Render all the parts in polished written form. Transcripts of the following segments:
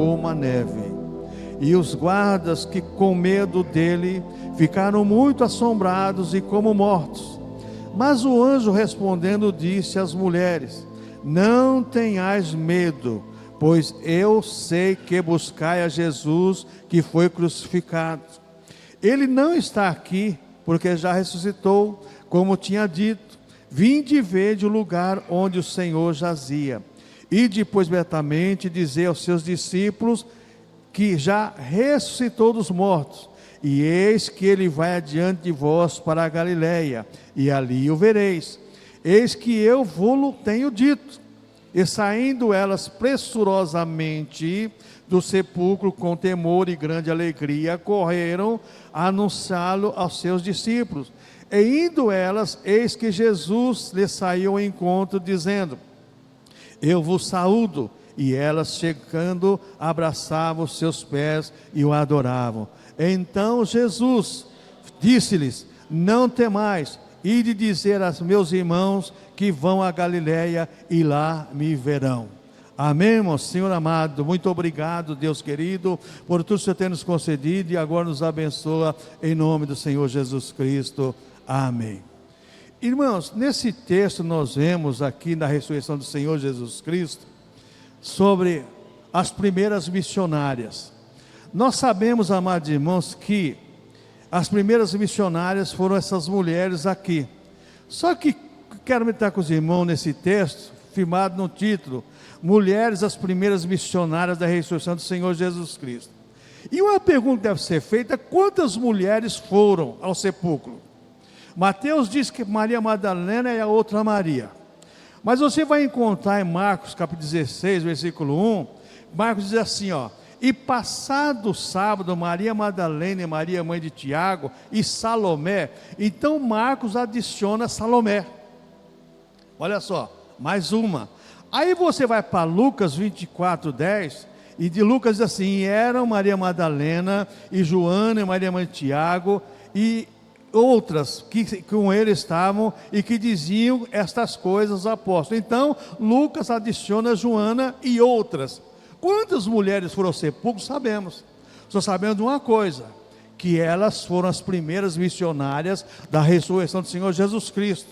como a neve. E os guardas, que com medo dele, ficaram muito assombrados e como mortos. Mas o anjo respondendo disse às mulheres: não tenhais medo, pois eu sei que buscai a Jesus que foi crucificado. Ele não está aqui, porque já ressuscitou, como tinha dito. Vinde e vede o lugar onde o Senhor jazia. E depois betamente dizer aos seus discípulos que já ressuscitou dos mortos. E eis que ele vai adiante de vós para a Galileia, e ali o vereis. Eis que eu vou-lo tenho dito. E saindo elas pressurosamente do sepulcro com temor e grande alegria, correram a anunciá-lo aos seus discípulos. E indo elas, eis que Jesus lhes saiu ao encontro, dizendo: eu vos saúdo. E elas, chegando, abraçavam os seus pés e o adoravam. Então Jesus disse-lhes: não temais, ide dizer aos meus irmãos que vão a Galileia e lá me verão. Amém, irmão? Senhor amado, muito obrigado, Deus querido, por tudo que o Senhor tem nos concedido, e agora nos abençoa em nome do Senhor Jesus Cristo. Amém. Irmãos, nesse texto nós vemos aqui na ressurreição do Senhor Jesus Cristo sobre as primeiras missionárias. Nós sabemos, amados irmãos, que as primeiras missionárias foram essas mulheres aqui. Só que quero meditar com os irmãos nesse texto, firmado no título: Mulheres, as primeiras missionárias da ressurreição do Senhor Jesus Cristo. E uma pergunta deve ser feita: quantas mulheres foram ao sepulcro? Mateus diz que Maria Madalena é a outra Maria. Mas você vai encontrar em Marcos capítulo 16, versículo 1, Marcos diz assim, ó: e passado o sábado, Maria Madalena e Maria mãe de Tiago e Salomé. Então Marcos adiciona Salomé. Olha só, mais uma. Aí você vai para Lucas 24, 10, e de Lucas diz assim: e eram Maria Madalena e Joana e Maria mãe de Tiago e outras que com ele estavam e que diziam estas coisas aos apóstolos. Então Lucas adiciona Joana e outras. Quantas mulheres foram ao sepulcro? Sabemos. Só sabemos de uma coisa: que elas foram as primeiras missionárias da ressurreição do Senhor Jesus Cristo.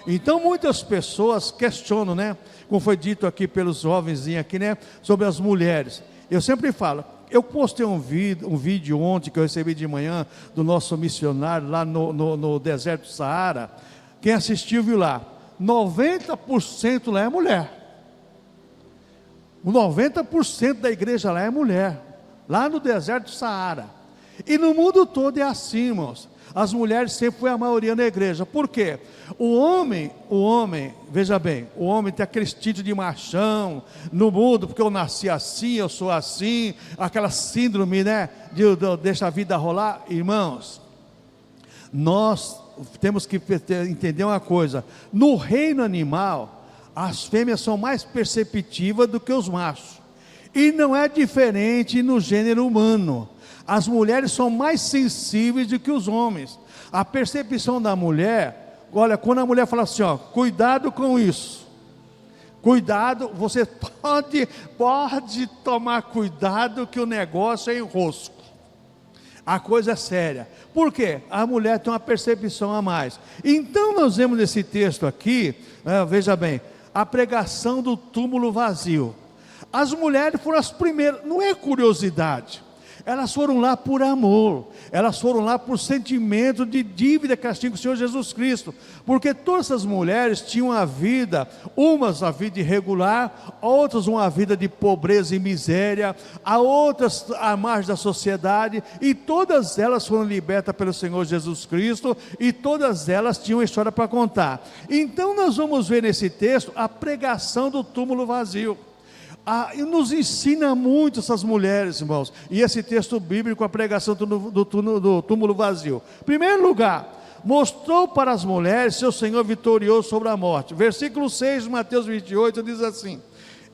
Então muitas pessoas questionam, né? Como foi dito aqui pelos jovenzinhos aqui, né? Sobre as mulheres. Eu sempre falo, eu postei um vídeo ontem que eu recebi de manhã do nosso missionário lá no deserto do Saara. Quem assistiu viu lá, 90% lá é mulher. O 90% da igreja lá é mulher, lá no deserto do Saara. E no mundo todo é assim, irmãos. As mulheres sempre foi a maioria na igreja. Por quê? O homem, veja bem, o homem tem aquele instinto de machão no mundo, porque eu nasci assim, eu sou assim, aquela síndrome, né, deixa a vida rolar. Irmãos, nós temos que entender uma coisa: no reino animal, as fêmeas são mais perceptivas do que os machos, e não é diferente no gênero humano. As mulheres são mais sensíveis do que os homens. A percepção da mulher, olha, quando a mulher fala assim, ó, cuidado com isso, cuidado, você pode tomar cuidado que o negócio é enrosco, a coisa é séria. Por quê? A mulher tem uma percepção a mais. Então nós vemos nesse texto aqui, veja bem, a pregação do túmulo vazio. As mulheres foram as primeiras, não é curiosidade. Elas foram lá por amor, elas foram lá por sentimento de dívida que elas tinham com o Senhor Jesus Cristo, porque todas essas mulheres tinham a vida, umas a vida irregular, outras uma vida de pobreza e miséria, a outras à margem da sociedade, e todas elas foram libertas pelo Senhor Jesus Cristo, e todas elas tinham uma história para contar. Então nós vamos ver nesse texto a pregação do túmulo vazio. E nos ensina muito essas mulheres, irmãos, e esse texto bíblico, a pregação do túmulo vazio. Em primeiro lugar, mostrou para as mulheres seu Senhor vitorioso sobre a morte. Versículo 6 de Mateus 28 diz assim: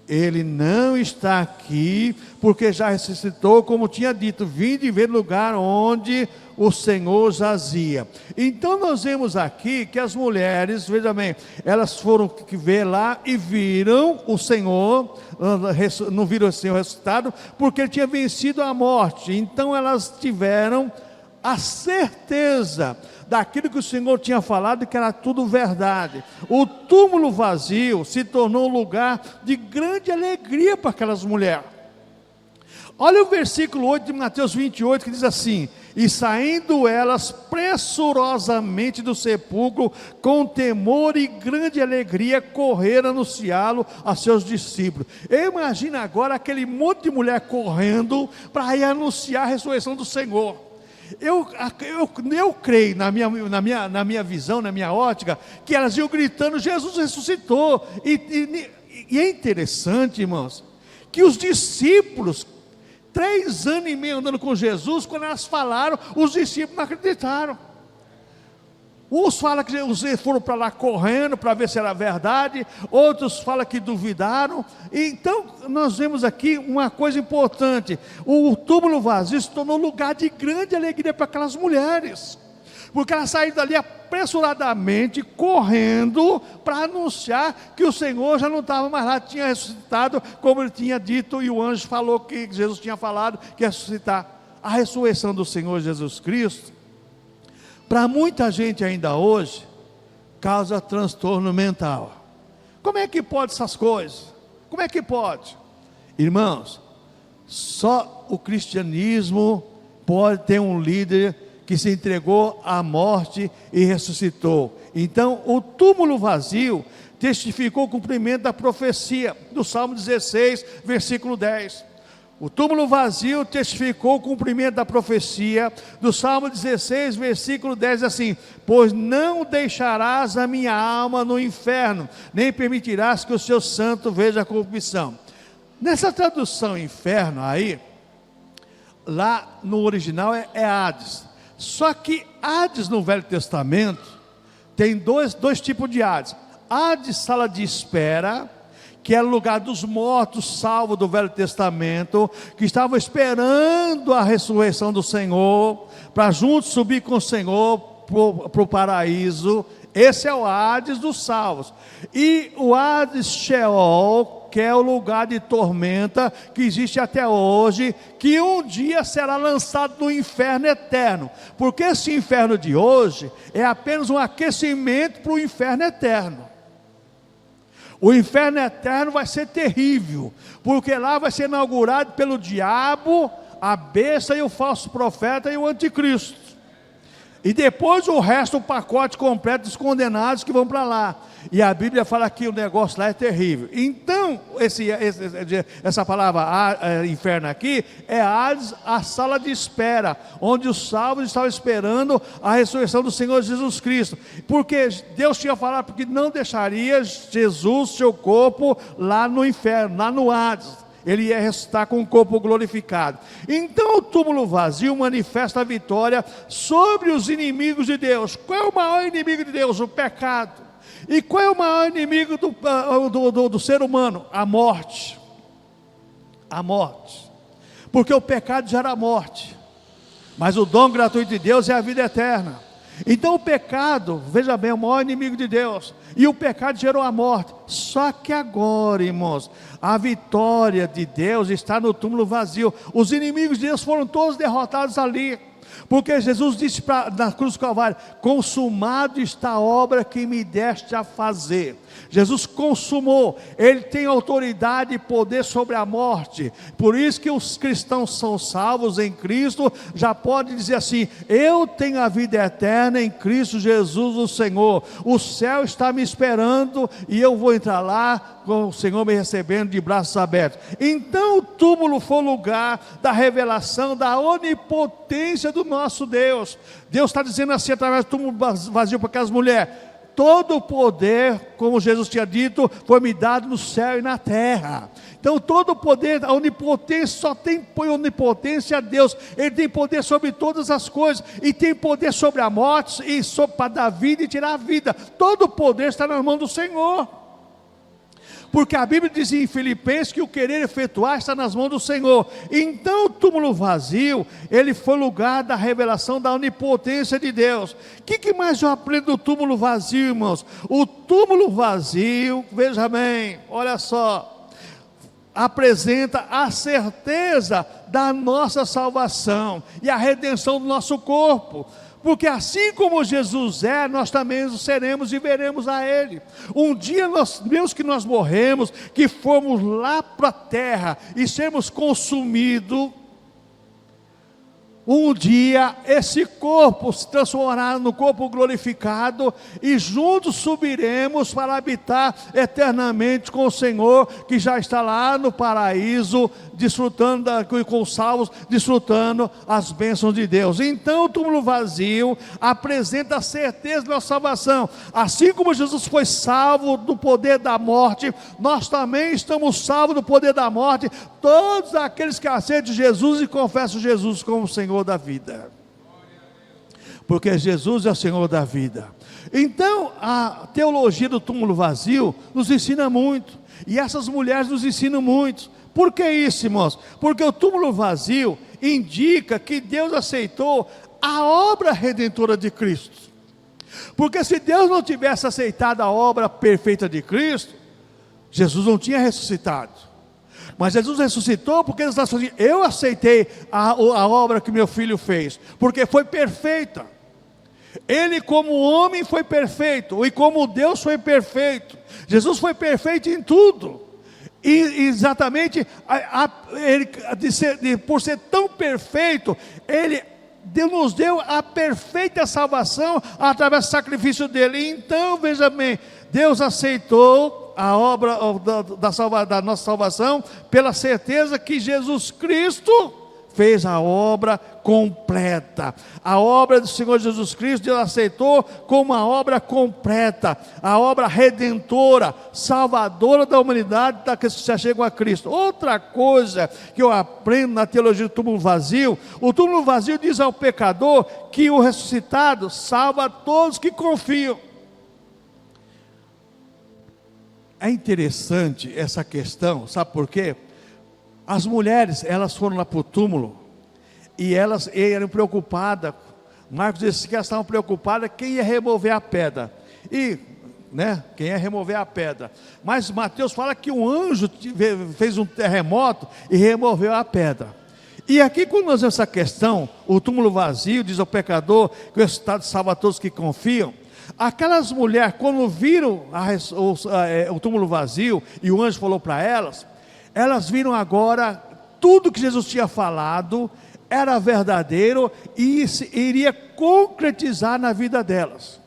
Ele não está aqui, porque já ressuscitou, como tinha dito, vinde ver o lugar onde o Senhor jazia. Então nós vemos aqui que as mulheres, veja bem, elas foram ver lá e viram o Senhor, não viram o Senhor ressuscitado, porque ele tinha vencido a morte. Então elas tiveram a certeza daquilo que o Senhor tinha falado, que era tudo verdade. O túmulo vazio se tornou um lugar de grande alegria para aquelas mulheres. Olha o versículo 8 de Mateus 28, que diz assim: e saindo elas pressurosamente do sepulcro, com temor e grande alegria, correram anunciá-lo a seus discípulos. Eu imagino agora aquele monte de mulher correndo para ir anunciar a ressurreição do Senhor. Eu creio, na minha visão, na minha ótica, que elas iam gritando: Jesus ressuscitou. E é interessante, irmãos, que os discípulos, 3 anos e meio andando com Jesus, quando elas falaram, os discípulos não acreditaram. Uns falam que eles foram para lá correndo para ver se era verdade, outros falam que duvidaram. Então nós vemos aqui uma coisa importante: o túmulo vazio se tornou lugar de grande alegria para aquelas mulheres, porque elas saíram dali apressuradamente, correndo para anunciar que o Senhor já não estava mais lá, tinha ressuscitado, como ele tinha dito, e o anjo falou que Jesus tinha falado que ia ressuscitar. A ressurreição do Senhor Jesus Cristo, para muita gente ainda hoje, causa transtorno mental. Como é que pode essas coisas? Como é que pode? Irmãos, só o cristianismo pode ter um líder que se entregou à morte e ressuscitou. Então, o túmulo vazio testificou o cumprimento da profecia do Salmo 16, versículo 10. O túmulo vazio testificou o cumprimento da profecia do Salmo 16, versículo 10, assim: pois não deixarás a minha alma no inferno, nem permitirás que o seu santo veja a corrupção. Nessa tradução inferno aí, lá no original é Hades. Só que Hades no Velho Testamento tem dois tipos de Hades. Hades, sala de espera, que era o lugar dos mortos salvos do Velho Testamento, que estavam esperando a ressurreição do Senhor, para juntos subir com o Senhor para o paraíso. Esse é o Hades dos salvos. E o Hades Sheol, que é o lugar de tormenta, que existe até hoje, que um dia será lançado no inferno eterno, porque esse inferno de hoje é apenas um aquecimento para o inferno eterno. O inferno eterno vai ser terrível, porque lá vai ser inaugurado pelo diabo, a besta e o falso profeta e o anticristo. E depois o resto, o pacote completo dos condenados que vão para lá. E a Bíblia fala que o negócio lá é terrível. Então, essa palavra inferno aqui é Hades, a sala de espera, onde os salvos estavam esperando a ressurreição do Senhor Jesus Cristo. Porque Deus tinha falado porque não deixaria Jesus, seu corpo, lá no inferno, lá no Hades. Ele ia ressuscitar com o corpo glorificado. Então o túmulo vazio manifesta a vitória sobre os inimigos de Deus. Qual é o maior inimigo de Deus? O pecado. E qual é o maior inimigo do ser humano? A morte. A morte. Porque o pecado gera a morte, mas o dom gratuito de Deus é a vida eterna. Então o pecado, veja bem, é o maior inimigo de Deus, e o pecado gerou a morte. Só que agora, irmãos, a vitória de Deus está no túmulo vazio. Os inimigos de Deus foram todos derrotados ali, porque Jesus disse na cruz do Calvário: consumado está a obra que me deste a fazer. Jesus consumou, Ele tem autoridade e poder sobre a morte. Por isso que os cristãos são salvos em Cristo, já pode dizer assim: eu tenho a vida eterna em Cristo Jesus o Senhor. O céu está me esperando e eu vou entrar lá com o Senhor me recebendo de braços abertos. Então o túmulo foi o lugar da revelação da onipotência do nosso Deus. Deus está dizendo assim através do túmulo vazio para aquelas mulheres: todo o poder, como Jesus tinha dito, foi me dado no céu e na terra. Então todo o poder, a onipotência, só tem onipotência a Deus. Ele tem poder sobre todas as coisas, e tem poder sobre a morte, e para dar vida e tirar a vida. Todo o poder está na mão do Senhor. Porque a Bíblia diz em Filipenses que o querer efetuar está nas mãos do Senhor. Então o túmulo vazio, ele foi lugar da revelação da onipotência de Deus. O que mais eu aprendo do túmulo vazio, irmãos? O túmulo vazio, veja bem, olha só, apresenta a certeza da nossa salvação e a redenção do nosso corpo. Porque assim como Jesus é, nós também o seremos e veremos a Ele. Um dia, mesmo que nós morremos, que formos lá para a terra e sermos consumidos, um dia esse corpo se transformará no corpo glorificado e juntos subiremos para habitar eternamente com o Senhor, que já está lá no paraíso, desfrutando com os salvos, desfrutando as bênçãos de Deus. Então o túmulo vazio apresenta a certeza da nossa salvação. Assim como Jesus foi salvo do poder da morte, nós também estamos salvos do poder da morte, todos aqueles que aceitam Jesus e confessam Jesus como Senhor da vida, porque Jesus é o Senhor da vida. Então a teologia do túmulo vazio nos ensina muito, e essas mulheres nos ensinam muito. Por que isso, irmãos? Porque o túmulo vazio indica que Deus aceitou a obra redentora de Cristo. Porque se Deus não tivesse aceitado a obra perfeita de Cristo, Jesus não tinha ressuscitado. Mas Jesus ressuscitou porque Ele está falando, eu aceitei a obra que meu filho fez, porque foi perfeita. Ele como homem foi perfeito, e como Deus foi perfeito. Jesus foi perfeito em tudo. E exatamente, por ser tão perfeito, Deus nos deu a perfeita salvação através do sacrifício dele. Então, veja bem, Deus aceitou a obra da nossa salvação pela certeza que Jesus Cristo fez a obra completa. A obra do Senhor Jesus Cristo, Deus aceitou como uma obra completa, a obra redentora, salvadora da humanidade, que se achegam a Cristo. Outra coisa que eu aprendo na teologia do túmulo vazio, o túmulo vazio diz ao pecador que o ressuscitado salva todos que confiam. É interessante essa questão, sabe por quê? As mulheres, elas foram lá para o túmulo, e elas eram preocupadas, Marcos disse que elas estavam preocupadas quem ia remover a pedra, quem ia remover a pedra, mas Mateus fala que um anjo fez um terremoto e removeu a pedra. E aqui quando nós vemos essa questão, o túmulo vazio, diz ao pecador, que o resultado salva todos que confiam. Aquelas mulheres, quando viram o túmulo vazio, e o anjo falou para elas viram agora, tudo que Jesus tinha falado, era verdadeiro, e iria concretizar na vida delas.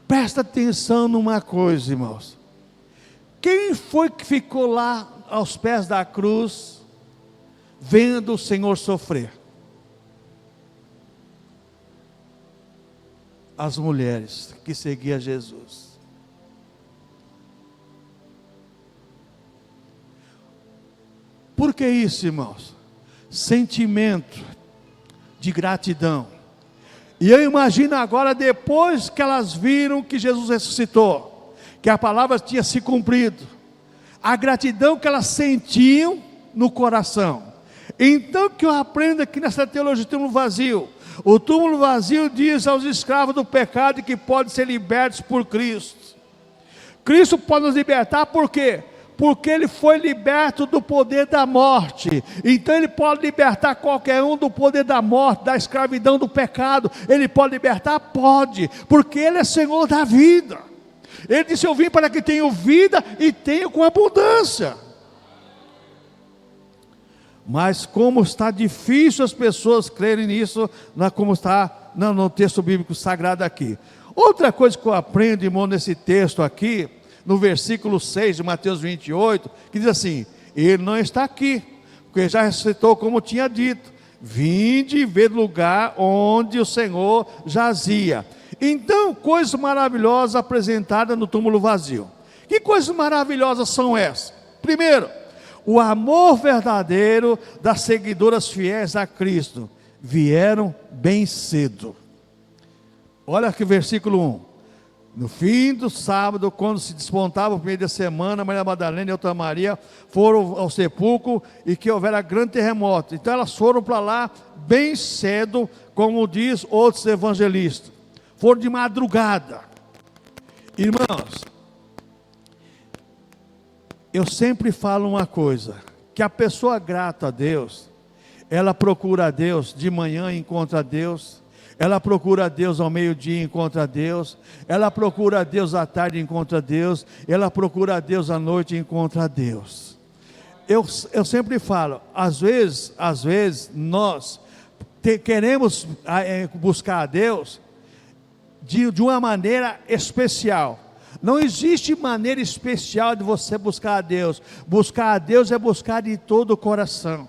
Presta atenção numa coisa, irmãos, quem foi que ficou lá aos pés da cruz, vendo o Senhor sofrer? As mulheres que seguiam Jesus. Por que isso, irmãos? Sentimento de gratidão. E eu imagino agora, depois que elas viram que Jesus ressuscitou, que a palavra tinha se cumprido, a gratidão que elas sentiam no coração. Então que eu aprendo aqui nessa teologia do túmulo vazio. O túmulo vazio diz aos escravos do pecado que podem ser libertos por Cristo. Cristo pode nos libertar por quê? Porque Ele foi liberto do poder da morte. Então Ele pode libertar qualquer um do poder da morte, da escravidão, do pecado. Ele pode libertar? Pode, porque Ele é Senhor da vida. Ele disse, eu vim para que tenham vida e tenham com abundância. Mas como está difícil as pessoas crerem nisso, como está no texto bíblico sagrado aqui. Outra coisa que eu aprendo, irmão, nesse texto aqui, no versículo 6 de Mateus 28, que diz assim, Ele não está aqui, porque já ressuscitou como tinha dito, vinde ver o lugar onde o Senhor jazia. Então, coisas maravilhosas apresentadas no túmulo vazio. Que coisas maravilhosas são essas? Primeiro, o amor verdadeiro das seguidoras fiéis a Cristo, vieram bem cedo. Olha aqui versículo 1, No fim do sábado, quando se despontava o primeiro da semana, Maria Madalena e outra Maria foram ao sepulcro e que houvera grande terremoto. Então elas foram para lá bem cedo, como diz outros evangelistas. Foram de madrugada. Irmãos, eu sempre falo uma coisa, que a pessoa grata a Deus, ela procura a Deus de manhã e encontra a Deus. Ela procura a Deus ao meio-dia e encontra a Deus. Ela procura a Deus à tarde e encontra a Deus. Ela procura a Deus à noite e encontra a Deus. Eu sempre falo, às vezes nós queremos buscar a Deus de uma maneira especial. Não existe maneira especial de você buscar a Deus. Buscar a Deus é buscar de todo o coração.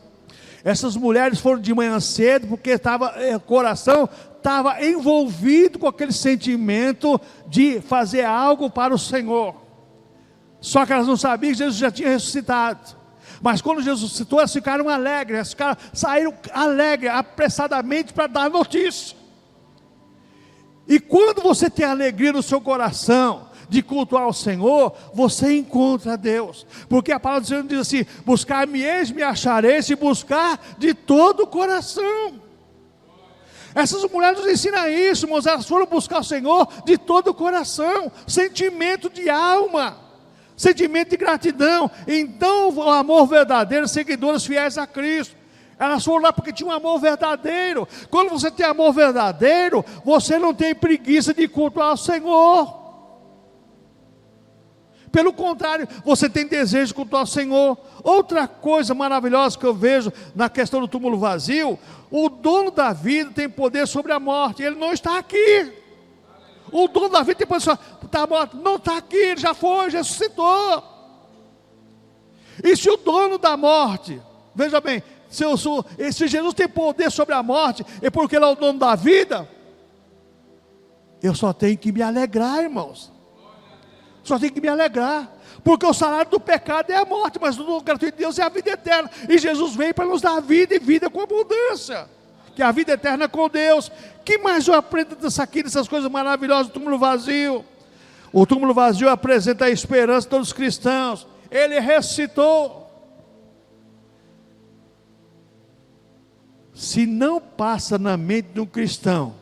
Essas mulheres foram de manhã cedo porque o coração estava envolvido com aquele sentimento de fazer algo para o Senhor. Só que elas não sabiam que Jesus já tinha ressuscitado. Mas quando Jesus ressuscitou, elas ficaram alegres, saíram alegres, apressadamente para dar notícia. E quando você tem alegria no seu coração de cultuar o Senhor, você encontra Deus. Porque a palavra do Senhor diz assim: buscar-me-eis, me achareis, se buscar de todo o coração. Essas mulheres nos ensinam isso, irmãos. Elas foram buscar o Senhor de todo o coração, sentimento de alma, sentimento de gratidão. Então o amor verdadeiro, seguidoras fiéis a Cristo, elas foram lá porque tinham um amor verdadeiro. Quando você tem amor verdadeiro, você não tem preguiça de cultuar o Senhor. Pelo contrário, você tem desejo de cultuar o Senhor. Outra coisa maravilhosa que eu vejo na questão do túmulo vazio: o dono da vida tem poder sobre a morte. Ele não está aqui. O dono da vida tem poder sobre a morte. Não está aqui, ele já foi, já ressuscitou. E se o dono da morte, veja bem, se Jesus tem poder sobre a morte, é porque ele é o dono da vida, eu só tenho que me alegrar, irmãos. Só tenho que me alegrar, porque o salário do pecado é a morte, mas o dom gratuito de Deus é a vida eterna. E Jesus veio para nos dar vida, e vida com abundância, que é a vida eterna com Deus. Que mais eu aprendo dessas coisas maravilhosas do túmulo vazio? O túmulo vazio apresenta a esperança de todos os cristãos. Ele ressuscitou. Se não passa na mente de um cristão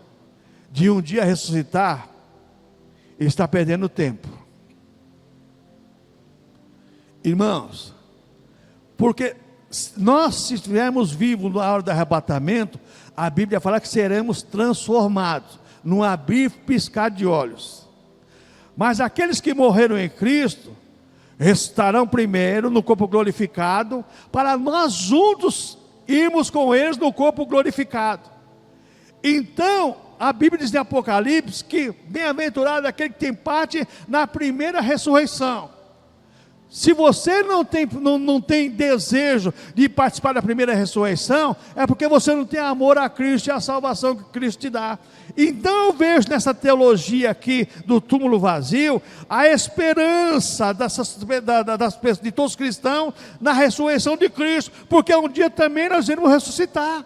de um dia ressuscitar, ele está perdendo tempo. Irmãos, porque nós, se estivermos vivos na hora do arrebatamento, a Bíblia fala que seremos transformados num abrir e piscar de olhos. Mas aqueles que morreram em Cristo ressuscitarão primeiro no corpo glorificado, para nós juntos irmos com eles no corpo glorificado. Então a Bíblia diz em Apocalipse que bem-aventurado é aquele que tem parte na primeira ressurreição. Se você não tem desejo de participar da primeira ressurreição, é porque você não tem amor a Cristo e a salvação que Cristo te dá. Então eu vejo nessa teologia aqui do túmulo vazio a esperança de todos os cristãos na ressurreição de Cristo, porque um dia também nós iremos ressuscitar.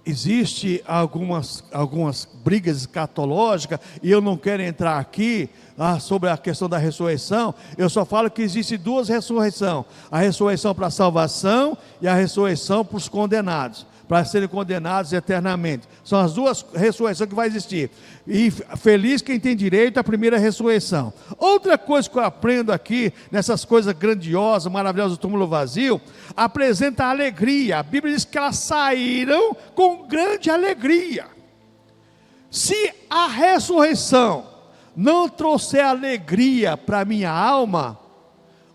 Existem algumas brigas escatológicas, e eu não quero entrar aqui sobre a questão da ressurreição. Eu só falo que existem duas ressurreições: a ressurreição para a salvação e a ressurreição para os condenados, para serem condenados eternamente. São as duas ressurreições que vai existir, e feliz quem tem direito à primeira ressurreição. Outra coisa que eu aprendo aqui, nessas coisas grandiosas, maravilhosas do túmulo vazio, apresenta a alegria. A Bíblia diz que elas saíram com grande alegria. Se a ressurreição não trouxer alegria para a minha alma,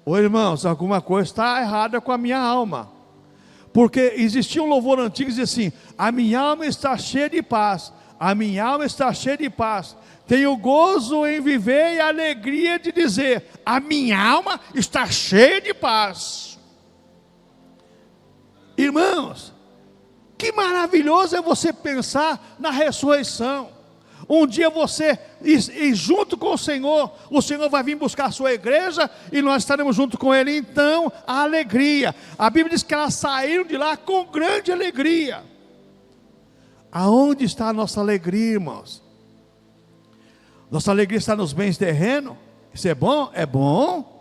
irmãos, alguma coisa está errada com a minha alma. Porque existia um louvor antigo que dizia assim: a minha alma está cheia de paz, a minha alma está cheia de paz, tenho gozo em viver e alegria de dizer, a minha alma está cheia de paz. Irmãos, que maravilhoso é você pensar na ressurreição. Um dia você, e junto com o Senhor vai vir buscar a sua igreja, e nós estaremos junto com Ele. Então, a alegria, a Bíblia diz que elas saíram de lá com grande alegria. Aonde está a nossa alegria, irmãos? Nossa alegria está nos bens terrenos? Isso é bom? É bom.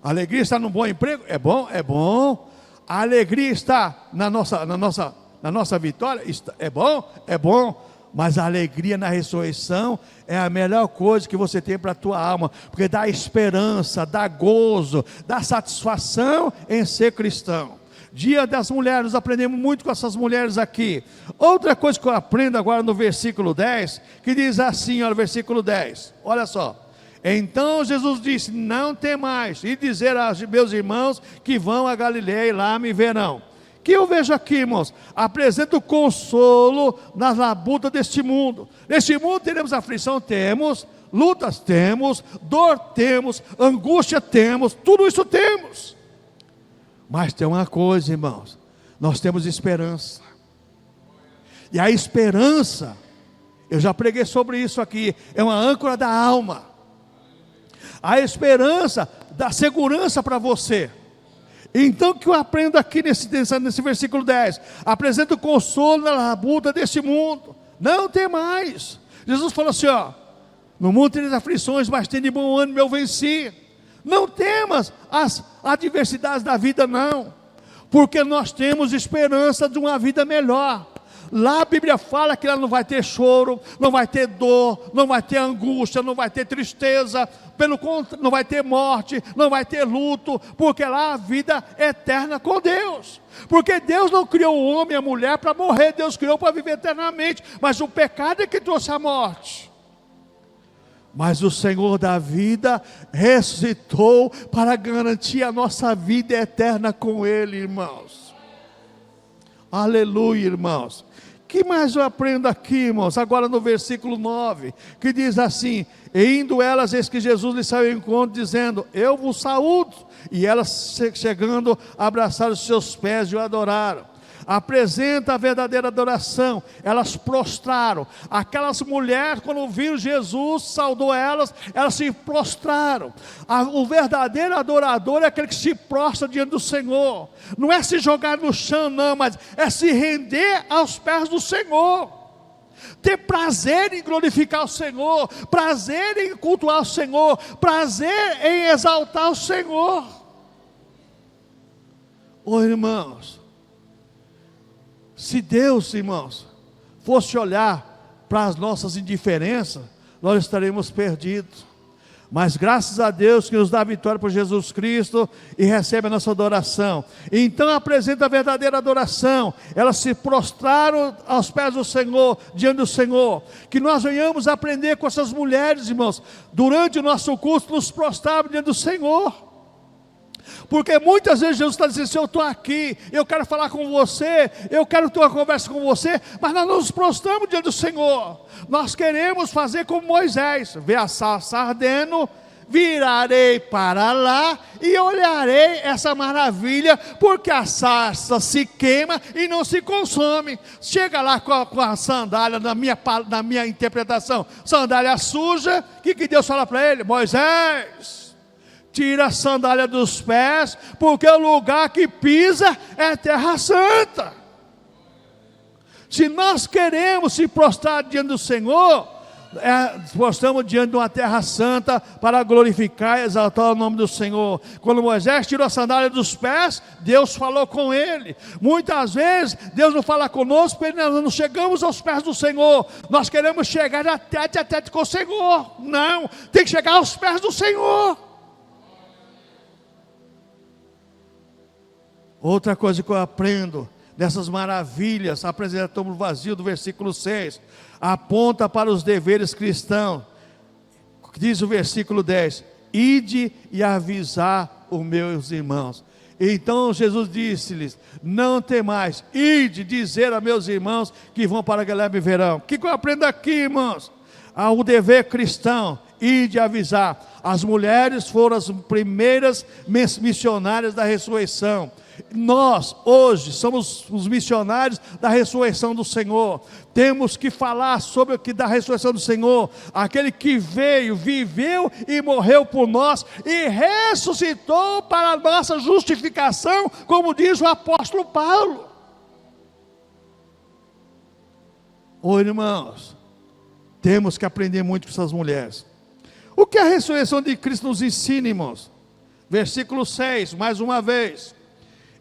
A alegria está num bom emprego? É bom? É bom. A alegria está na nossa vitória? É bom? É bom. Mas a alegria na ressurreição é a melhor coisa que você tem para a tua alma, porque dá esperança, dá gozo, dá satisfação em ser cristão. Dia das mulheres, nós aprendemos muito com essas mulheres aqui. Outra coisa que eu aprendo agora no versículo 10, que diz assim, olha, versículo 10, olha só. Então Jesus disse: não temais, e dizer aos meus irmãos que vão a Galileia e lá me verão. Que eu vejo aqui, irmãos, apresento consolo nas labutas deste mundo. Neste mundo teremos aflição, temos, lutas temos, dor temos, angústia temos, tudo isso temos. Mas tem uma coisa, irmãos, nós temos esperança. E a esperança, eu já preguei sobre isso aqui, é uma âncora da alma. A esperança dá segurança para você. Então o que eu aprendo aqui nesse versículo 10? Apresento consolo na labuta deste mundo. Não tem mais. Jesus falou assim, ó: no mundo tereis aflições, mas tem de bom ânimo, eu venci. Não temas as adversidades da vida, não, porque nós temos esperança de uma vida melhor. Lá a Bíblia fala que lá não vai ter choro, não vai ter dor, não vai ter angústia, não vai ter tristeza, pelo contrário, não vai ter morte, não vai ter luto, porque lá a vida é eterna com Deus. Porque Deus não criou o homem e a mulher para morrer, Deus criou para viver eternamente, mas o pecado é que trouxe a morte. Mas o Senhor da vida ressuscitou para garantir a nossa vida eterna com Ele, irmãos. Aleluia, irmãos. Que mais eu aprendo aqui, irmãos? Agora no versículo 9, que diz assim: e indo elas, eis que Jesus lhes saiu ao encontro, dizendo: eu vos saúdo. E elas, chegando, abraçaram os seus pés e o adoraram. Apresenta a verdadeira adoração. Elas prostraram. Aquelas mulheres, quando viram Jesus, saudou elas, elas se prostraram. O verdadeiro adorador é aquele que se prostra diante do Senhor. Não é se jogar no chão, não, mas é se render aos pés do Senhor. Ter prazer em glorificar o Senhor, prazer em cultuar o Senhor, prazer em exaltar o Senhor. Ô irmãos, se Deus, irmãos, fosse olhar para as nossas indiferenças, nós estaremos perdidos. Mas graças a Deus que nos dá a vitória por Jesus Cristo e recebe a nossa adoração. Então apresenta a verdadeira adoração. Elas se prostraram aos pés do Senhor, diante do Senhor. Que nós venhamos aprender com essas mulheres, irmãos, durante o nosso culto, nos prostrarmos diante do Senhor. Porque muitas vezes Jesus está dizendo assim: eu estou aqui, eu quero falar com você, eu quero ter uma conversa com você, mas nós não nos prostramos diante do Senhor. Nós queremos fazer como Moisés: vê a sarça ardendo, virarei para lá e olharei essa maravilha, porque a sarça se queima e não se consome. Chega lá com a sandália, na minha interpretação, sandália suja. O que Deus fala para ele? Moisés, tira a sandália dos pés, porque o lugar que pisa é terra santa. Se nós queremos se prostrar diante do Senhor, prostramos diante de uma terra santa para glorificar e exaltar o nome do Senhor. Quando Moisés tirou a sandália dos pés, Deus falou com ele. Muitas vezes Deus não fala conosco porque nós não chegamos aos pés do Senhor. Nós queremos chegar a tete a tete com o Senhor. Não, tem que chegar aos pés do Senhor. Outra coisa que eu aprendo dessas maravilhas, apresentamos o vazio do versículo 6, aponta para os deveres cristãos. Diz o versículo 10: ide e avisar os meus irmãos. Então Jesus disse-lhes: não temais, ide dizer a meus irmãos que vão para Galileia me verão. O que eu aprendo aqui, irmãos? O dever cristão, ide avisar. As mulheres foram as primeiras missionárias da ressurreição. Nós hoje somos os missionários da ressurreição do Senhor. Temos que falar sobre o que da ressurreição do Senhor, aquele que veio, viveu e morreu por nós e ressuscitou para a nossa justificação, como diz o apóstolo Paulo. Ô irmãos, temos que aprender muito com essas mulheres. O que a ressurreição de Cristo nos ensina, irmãos? Versículo 6, mais uma vez.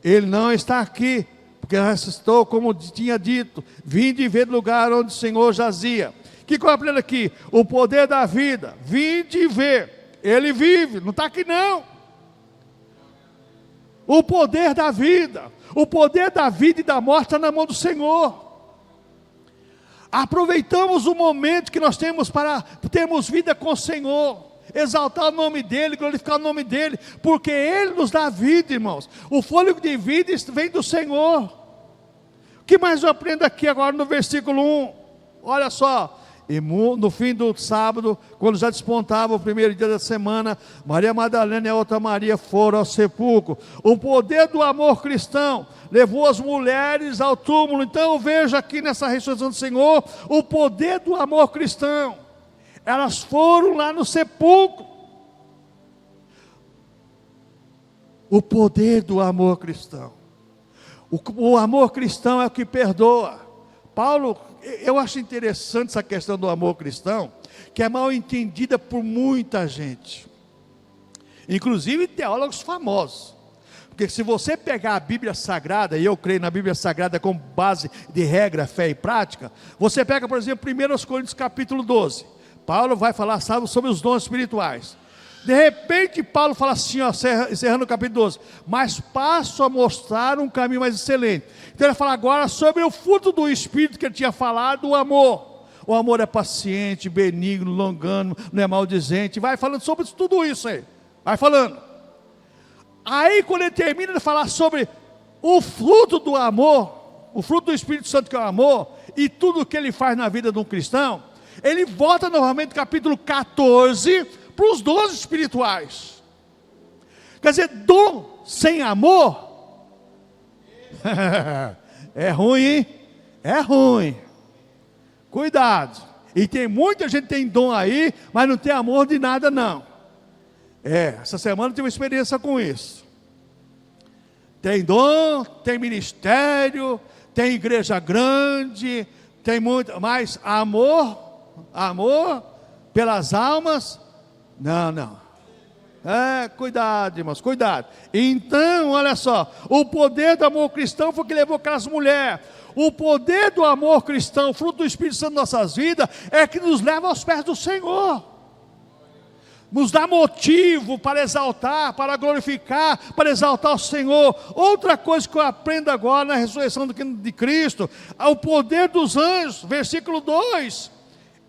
Ele não está aqui, porque ressuscitou, como tinha dito. Vinde e ver o lugar onde o Senhor jazia. O que eu aprendo aqui? O poder da vida. Vinde e ver. Ele vive, não está aqui não. O poder da vida. O poder da vida e da morte está na mão do Senhor. Aproveitamos o momento que nós temos para termos vida com o Senhor, exaltar o nome dEle, glorificar o nome dEle, porque Ele nos dá vida, irmãos. O fôlego de vida vem do Senhor. O que mais eu aprendo aqui agora no versículo 1? Olha só. E no fim do sábado, quando já despontava o primeiro dia da semana, Maria Madalena e a outra Maria foram ao sepulcro. O poder do amor cristão levou as mulheres ao túmulo. Então eu vejo aqui nessa ressurreição do Senhor o poder do amor cristão. Elas foram lá no sepulcro. O poder do amor cristão. O amor cristão é o que perdoa. Paulo, eu acho interessante essa questão do amor cristão, que é mal entendida por muita gente, inclusive teólogos famosos. Porque se você pegar a Bíblia Sagrada, e eu creio na Bíblia Sagrada como base de regra, fé e prática, você pega, por exemplo, 1 Coríntios capítulo 12, Paulo vai falar sobre os dons espirituais. De repente Paulo fala assim, ó, encerrando o capítulo 12, mas passo a mostrar um caminho mais excelente. Então ele fala agora sobre o fruto do Espírito que ele tinha falado, o amor. O amor é paciente, benigno, longânimo, não é maldizente. Vai falando sobre tudo isso aí, vai falando. Aí quando ele termina de falar sobre o fruto do amor, o fruto do Espírito Santo que é o amor, e tudo o que ele faz na vida de um cristão, ele volta novamente no capítulo 14, para os dons espirituais. Quer dizer, dom sem amor é ruim, hein? É ruim. Cuidado. E tem muita gente que tem dom aí, mas não tem amor de nada não. Essa semana eu tive uma experiência com isso. Tem dom, tem ministério, tem igreja grande, tem muito, mas amor pelas almas, não. Cuidado, irmãos, cuidado. Então, olha só, o poder do amor cristão foi o que levou aquelas mulheres. O poder do amor cristão, fruto do Espírito Santo em nossas vidas, é que nos leva aos pés do Senhor. Nos dá motivo para exaltar, para glorificar, para exaltar o Senhor. Outra coisa que eu aprendo agora na ressurreição de Cristo, é o poder dos anjos, versículo 2.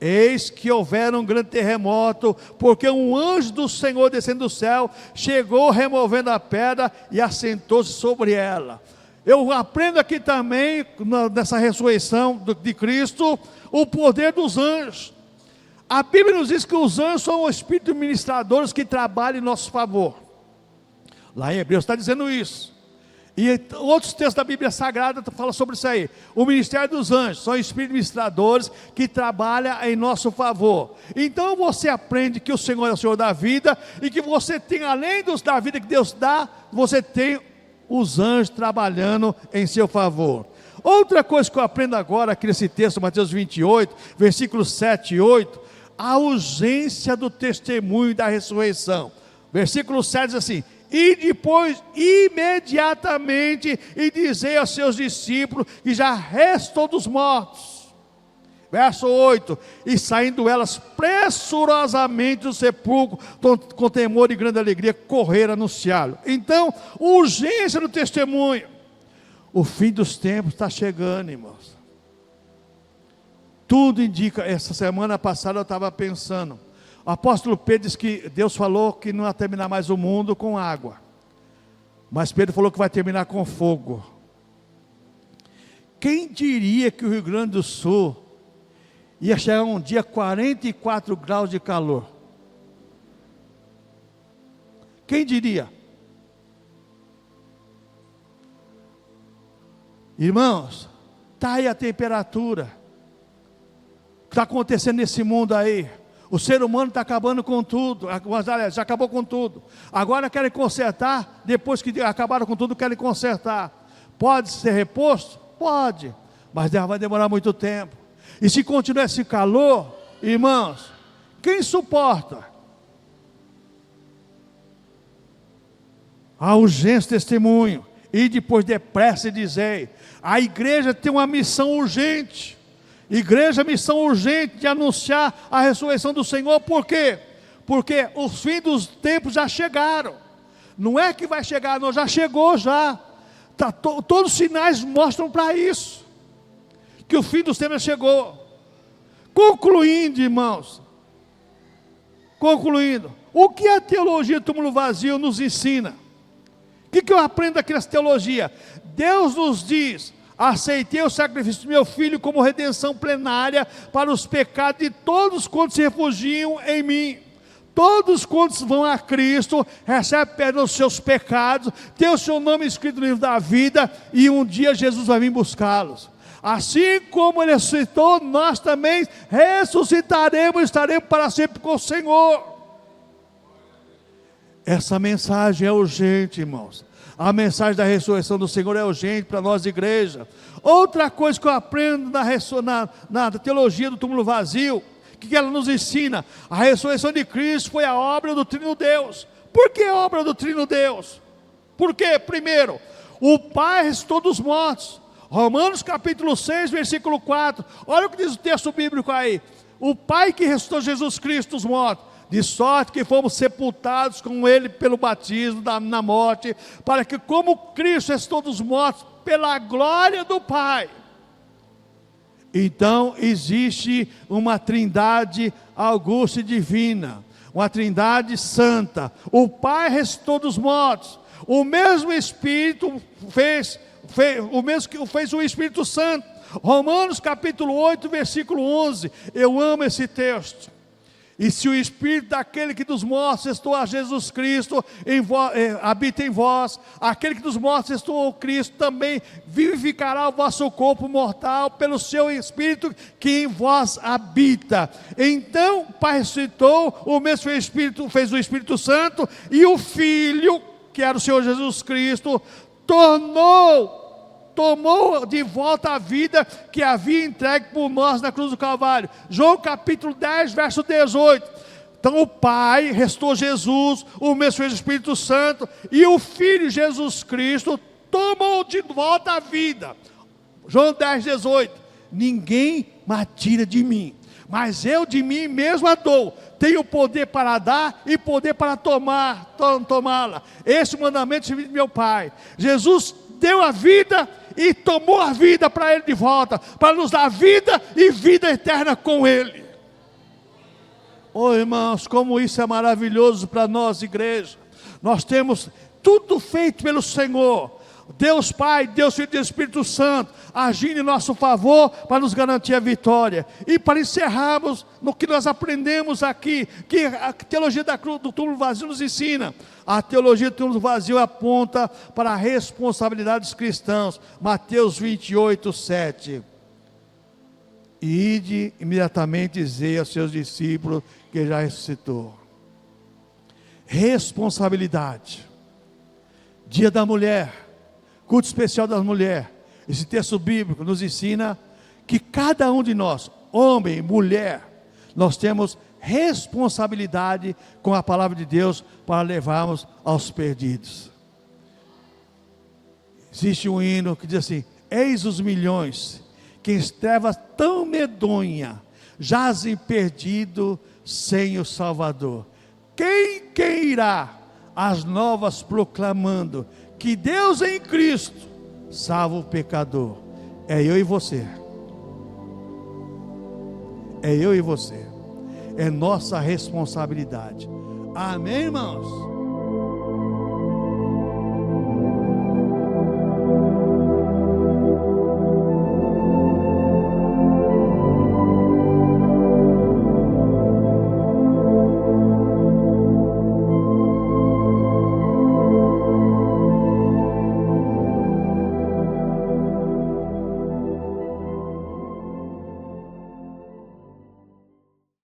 Eis que houver um grande terremoto, porque um anjo do Senhor descendo do céu, chegou removendo a pedra e assentou-se sobre ela. Eu aprendo aqui também, nessa ressurreição de Cristo, o poder dos anjos. A Bíblia nos diz que os anjos são os espíritos ministradores que trabalham em nosso favor. Lá em Hebreus está dizendo isso. E outros textos da Bíblia Sagrada falam sobre isso aí. O ministério dos anjos são espíritos ministradores que trabalham em nosso favor. Então você aprende que o Senhor é o Senhor da vida e que você tem, além da vida que Deus dá, você tem os anjos trabalhando em seu favor. Outra coisa que eu aprendo agora aqui nesse texto, Mateus 28, versículos 7 e 8, a urgência do testemunho da ressurreição. Versículo 7 diz assim: e depois, imediatamente, e dizei aos seus discípulos que já restou dos mortos. Verso 8, e saindo elas pressurosamente do sepulcro, com temor e grande alegria, correram anunciá-lo. Então, urgência do testemunho. O fim dos tempos está chegando, irmãos. Tudo indica, essa semana passada eu estava pensando, o apóstolo Pedro disse que Deus falou que não ia terminar mais o mundo com água, mas Pedro falou que vai terminar com fogo. Quem diria que o Rio Grande do Sul ia chegar um dia 44 graus de calor? Quem diria? Irmãos, está aí a temperatura, está acontecendo nesse mundo aí. O ser humano está acabando com tudo, já acabou com tudo. Agora querem consertar, depois que acabaram com tudo, querem consertar. Pode ser reposto? Pode, mas vai demorar muito tempo. E se continuar esse calor, irmãos, quem suporta? A urgência testemunho. E depois depressa e dizei. A igreja tem uma missão urgente. Igreja, missão urgente de anunciar a ressurreição do Senhor. Por quê? Porque os fins dos tempos já chegaram. Não é que vai chegar, não, já chegou já. Todos os sinais mostram para isso. Que o fim dos tempos chegou. Concluindo, irmãos. Concluindo. O que a teologia do túmulo vazio nos ensina? O que eu aprendo aqui nessa teologia? Deus nos diz: aceitei o sacrifício do meu filho como redenção plenária para os pecados de todos quantos se refugiam em mim. Todos quantos vão a Cristo, recebem perdão dos seus pecados, tem o seu nome escrito no livro da vida, e um dia Jesus vai vir buscá-los. Assim como Ele ressuscitou, nós também ressuscitaremos e estaremos para sempre com o Senhor. Essa mensagem é urgente, irmãos. A mensagem da ressurreição do Senhor é urgente para nós, igreja. Outra coisa que eu aprendo na teologia do túmulo vazio, o que ela nos ensina? A ressurreição de Cristo foi a obra do Trino Deus. Por que a obra do Trino Deus? Por quê? Primeiro, o Pai ressuscitou dos mortos. Romanos capítulo 6, versículo 4. Olha o que diz o texto bíblico aí. O Pai que ressuscitou Jesus Cristo dos mortos, de sorte que fomos sepultados com Ele pelo batismo na morte, para que como Cristo ressuscitou dos mortos, pela glória do Pai. Então existe uma trindade augusta e divina, uma trindade santa. O Pai ressuscitou dos mortos, o mesmo Espírito o mesmo que fez o Espírito Santo. Romanos capítulo 8, versículo 11, eu amo esse texto. E se o Espírito daquele que dos mortos ressuscitou a Jesus Cristo habita em vós, aquele que dos mortos ressuscitou a Cristo também vivificará o vosso corpo mortal pelo seu Espírito que em vós habita. Então o Pai ressuscitou, o mesmo fez o Espírito Santo, e o Filho, que era o Senhor Jesus Cristo, tomou de volta a vida que havia entregue por nós na cruz do Calvário. João capítulo 10, verso 18. Então o Pai ressuscitou Jesus, o mesmo fez o Espírito Santo, e o Filho Jesus Cristo tomou de volta a vida. João 10, 18. Ninguém me tira de mim, mas eu de mim mesmo a dou. Tenho poder para dar e poder para tomá-la. Esse mandamento é de meu Pai. Jesus deu a vida e tomou a vida para Ele de volta, para nos dar vida e vida eterna com Ele. Oh, irmãos, como isso é maravilhoso para nós, igreja. Nós temos tudo feito pelo Senhor. Deus Pai, Deus Filho e Deus Espírito Santo, agindo em nosso favor para nos garantir a vitória. E para encerrarmos no que nós aprendemos aqui, que a teologia do túmulo vazio nos ensina. A teologia do túmulo vazio aponta para a responsabilidade dos cristãos. Mateus 28, 7. E ide imediatamente dizer aos seus discípulos que já ressuscitou. Responsabilidade. Dia da mulher. Culto especial das mulheres. Esse texto bíblico nos ensina que cada um de nós, homem, mulher, nós temos responsabilidade com a palavra de Deus para levarmos aos perdidos. Existe um hino que diz assim: eis os milhões que em trevas tão medonha jazem perdido sem o Salvador. Quem irá as novas proclamando que Deus em Cristo salva o pecador? É eu e você. É eu e você. É nossa responsabilidade. Amém, irmãos?